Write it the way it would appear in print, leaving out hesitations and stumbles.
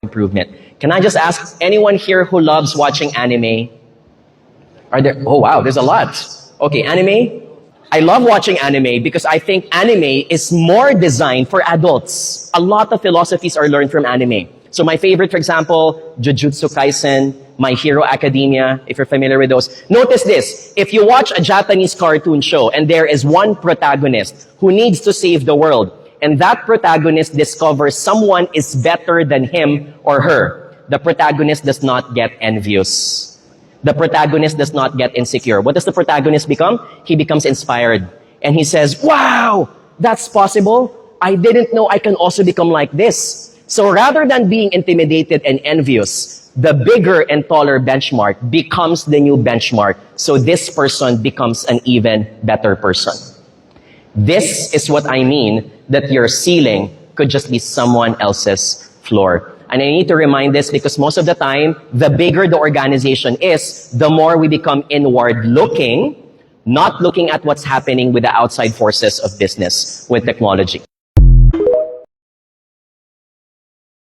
improvement. Can I just ask anyone here who loves watching anime? Are there? Oh wow, there's a lot. Okay, anime? I love watching anime because I think anime is more designed for adults. A lot of philosophies are learned from anime. So my favorite, for example, Jujutsu Kaisen, My Hero Academia, if you're familiar with those. Notice this, if you watch a Japanese cartoon show and there is one protagonist who needs to save the world, and that protagonist discovers someone is better than him or her, the protagonist does not get envious. The protagonist does not get insecure. What does the protagonist become? He becomes inspired. And he says, wow, that's possible. I didn't know I can also become like this. So rather than being intimidated and envious, the bigger and taller benchmark becomes the new benchmark. So this person becomes an even better person. This is what I mean that your ceiling could just be someone else's floor. And I need to remind this because most of the time, the bigger the organization is, the more we become inward looking, not looking at what's happening with the outside forces of business, with technology.